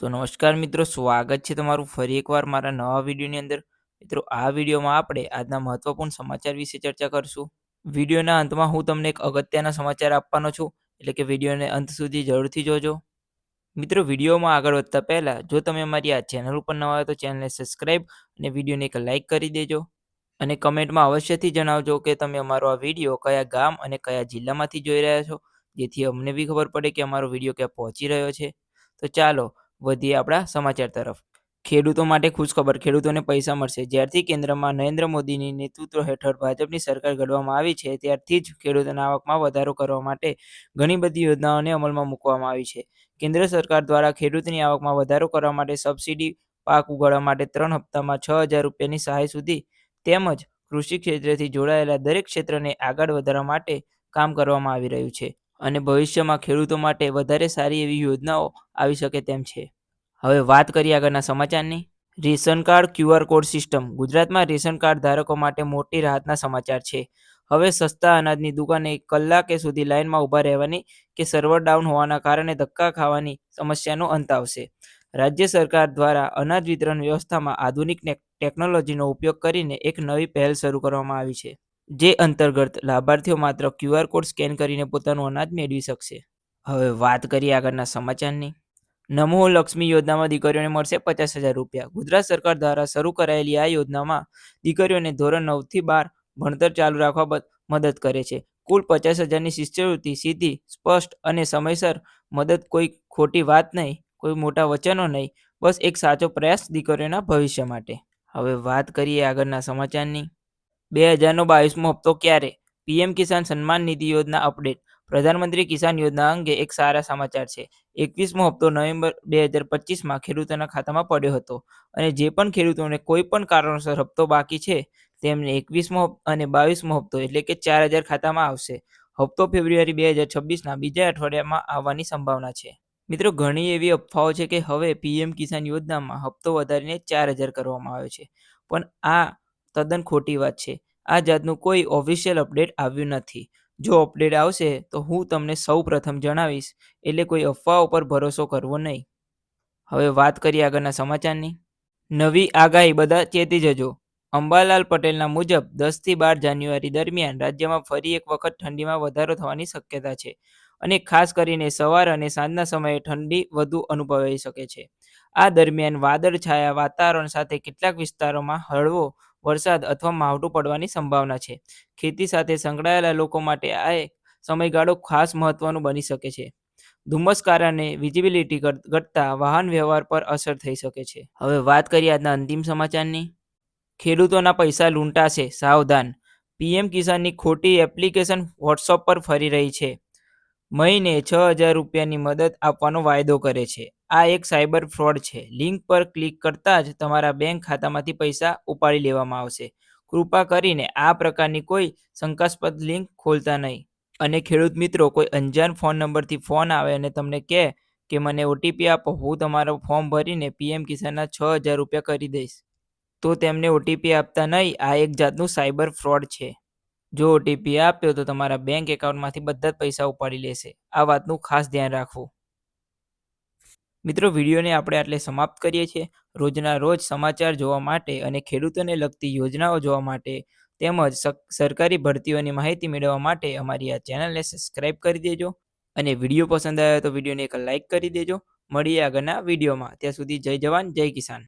તો નમસ્કાર મિત્રો, સ્વાગત છે તમારું ફરી એકવાર મારા નવા વિડીયોની અંદર. મિત્રો, આ વિડીયોમાં આપણે આજના મહત્વપૂર્ણ સમાચાર વિશે ચર્ચા કરશું. વિડીયોના અંતમાં હું તમને એક અગત્યના સમાચાર આપવાનો છું, એટલે કે વિડીયોને અંત સુધી જરૂરથી જોજો. મિત્રો, વિડીયોમાં આગળ વધતા પહેલાં જો તમે અમારી આ ચેનલ ઉપર નવા હોય તો ચેનલને સબસ્ક્રાઈબ અને વિડીયોને એક લાઇક કરી દેજો. અને કમેન્ટમાં અવશ્યથી જણાવજો કે તમે અમારો આ વિડીયો કયા ગામ અને કયા જિલ્લામાંથી જોઈ રહ્યા છો, જેથી અમને બી ખબર પડે કે અમારો વિડીયો ક્યાં પહોંચી રહ્યો છે. તો ચાલો વધીએ આપણા સમાચાર તરફ. ખેડૂતો માટે ખુશખબર, ખેડૂતોને પૈસા મળશે. જ્યારથી કેન્દ્રમાં નરેન્દ્ર મોદીની નેતૃત્વ હેઠળ ભાજપની સરકાર ઘડવામાં આવી છે, ત્યારથી જ ખેડૂતોના આવકમાં વધારો કરવા માટે ઘણી બધી યોજનાઓને અમલમાં મૂકવામાં આવી છે. કેન્દ્ર સરકાર દ્વારા ખેડૂતની આવકમાં વધારો કરવા માટે સબસિડી, પાક ઉગાડવા માટે 3 હપ્તામાં 6,000 રૂપિયાની સહાય સુધી તેમજ કૃષિ ક્ષેત્રથી જોડાયેલા દરેક ક્ષેત્રને આગળ વધારવા માટે કામ કરવામાં આવી રહ્યું છે. અને ભવિષ્યમાં ખેડૂતો માટે વધારે સારી એવી યોજનાઓ આવી શકે તેમ છે. હવે વાત કરીએ આગળના સમાચારની. Ration card QR code system. ગુજરાતમાં રેશન કાર્ડ ધારકો માટે મોટી રાહતના સમાચાર છે. હવે સસ્તા અનાજની દુકાને કલાકે સુધી લાઇનમાં ઊભા રહેવાની કે સર્વર ડાઉન હોવાના કારણે ધક્કા ખાવાની સમસ્યાનો અંત આવશે. રાજ્ય સરકાર દ્વારા અનાજ વિતરણ વ્યવસ્થામાં આધુનિક ટેકનોલોજીનો ઉપયોગ કરીને એક નવી પહેલ શરૂ કરવામાં આવી છે, જે અંતર્ગત લાભાર્થીઓ માત્ર ક્યુઆર કોડ સ્કેન કરીને પોતાનું અનાજ મેળવી શકશે. હવે વાત કરીએ આગળના સમાચારની. નમો લક્ષ્મી યોજનામાં દીકરીઓને મળશે 50,000 રૂપિયા. ગુજરાત સરકાર દ્વારા શરૂ કરાયેલી આ યોજનામાં દીકરીઓને ધોરણ 9 થી 12 ભણતર ચાલુ રાખવા મદદ કરે છે. કુલ 50,000ની શિષ્યવૃત્તિ સીધી, સ્પષ્ટ અને સમયસર મદદ. કોઈ ખોટી વાત નહીં, કોઈ મોટા વચનો નહીં, બસ એક સાચો પ્રયાસ દીકરીઓના ભવિષ્ય માટે. હવે વાત કરીએ આગળના સમાચારની. 2022મો હપ્તો ક્યારે? પીએમ કિસાન સન્માન નિધિ યોજના અપડેટ. પ્રધાનમંત્રી કિસાન યોજના અંગે એક સારા સમાચાર છે. 21મો હપ્તો નવેમ્બર 2025માં ખેડૂતોના ખાતામાં પડ્યો હતો. અને જે પણ ખેડૂતોને કોઈ પણ કારણોસર હપ્તો બાકી છે, તેમને 21મો અને 22મો હપ્તો એટલે કે 4,000 ખાતામાં આવશે. હપ્તો ફેબ્રુઆરી 2026ના બીજા અઠવાડિયામાં આવવાની સંભાવના છે. મિત્રો, ઘણી એવી અફવાઓ છે કે હવે પીએમ કિસાન યોજનામાં હપ્તો વધારીને 4,000 કરવામાં આવ્યો છે, પણ આ તદ્દન ખોટી વાત છે. આ જાતનું કોઈ ઓફિશિયલ અપડેટ આવ્યું નથી. જો અપડેટ આવશે તો હું તમને સૌ પ્રથમ જણાવીશ, એટલે કોઈ અફવાઓ પર ભરોસો કરવો નહીં. હવે વાત કરીએ આગળના સમાચારની. નવી આગાહી, બધા ચેતી જજો. અંબાલાલ પટેલના મુજબ 10 થી 12 જાન્યુઆરી દરમિયાન રાજ્યમાં ફરી એક વખત ઠંડીમાં વધારો થવાની શક્યતા છે. અને ખાસ કરીને સવાર અને સાંજના સમયે ઠંડી વધુ અનુભવાઈ શકે છે. આ દરમિયાન વાદળછાયા વાતાવરણ સાથે કેટલાક વિસ્તારોમાં હળવો વરસાદ અથવા માવઠું પડવાની સંભાવના છે. ખેતી સાથે સંકળાયેલા લોકો માટે આ સમયગાળો ખાસ મહત્વનું બની શકે છે. ધુમ્મસ કારણે વિઝિબિલિટી ઘટતા વાહન વ્યવહાર પર અસર થઈ શકે છે. હવે વાત કરીએ આજના અંતિમ સમાચારની. ખેડૂતોના પૈસા લૂંટાશે, સાવધાન. પીએમ કિસાનની ખોટી એપ્લિકેશન વોટ્સઅપ પર ફરી રહી છે. મહિને 6,000 રૂપિયાની મદદ આપવાનો વાયદો કરે છે. આ એક સાયબર ફ્રોડ છે. લિંક પર ક્લિક કરતા જ તમારા બેંક ખાતામાંથી પૈસા ઉપાડી લેવામાં આવશે. કૃપા કરીને આ પ્રકારની કોઈ શંકાસ્પદ લિંક ખોલતા નહીં. અને ખેડૂત મિત્રો, કોઈ અંજાન ફોન નંબરથી ફોન આવે અને તમને કહે કે મને ઓટીપી આપો, હું તમારો ફોર્મ ભરીને પીએમ કિસાનના 6,000 રૂપિયા કરી દઈશ, તો તેમને ઓટીપી આપતા નહીં. આ એક જાતનું સાયબર ફ્રોડ છે. જો ઓટીપી આપ્યો તો તમારા બેંક એકાઉન્ટમાંથી બધા જ પૈસા ઉપાડી લેશે. આ વાતનું ખાસ ધ્યાન રાખવું. મિત્રો, વિડીયોને આપણે આટલે સમાપ્ત કરીએ છીએ. રોજના રોજ સમાચાર જોવા માટે અને ખેડૂતોને લગતી યોજનાઓ જોવા માટે તેમજ સરકારી ભરતીઓની માહિતી મેળવવા માટે અમારી આ ચેનલને સબસ્ક્રાઈબ કરી દેજો. અને વિડીયો પસંદ આવ્યો તો વિડીયોને એક લાઇક કરી દેજો. મળીએ આગળના વિડીયોમાં. ત્યાં સુધી જય જવાન, જય કિસાન.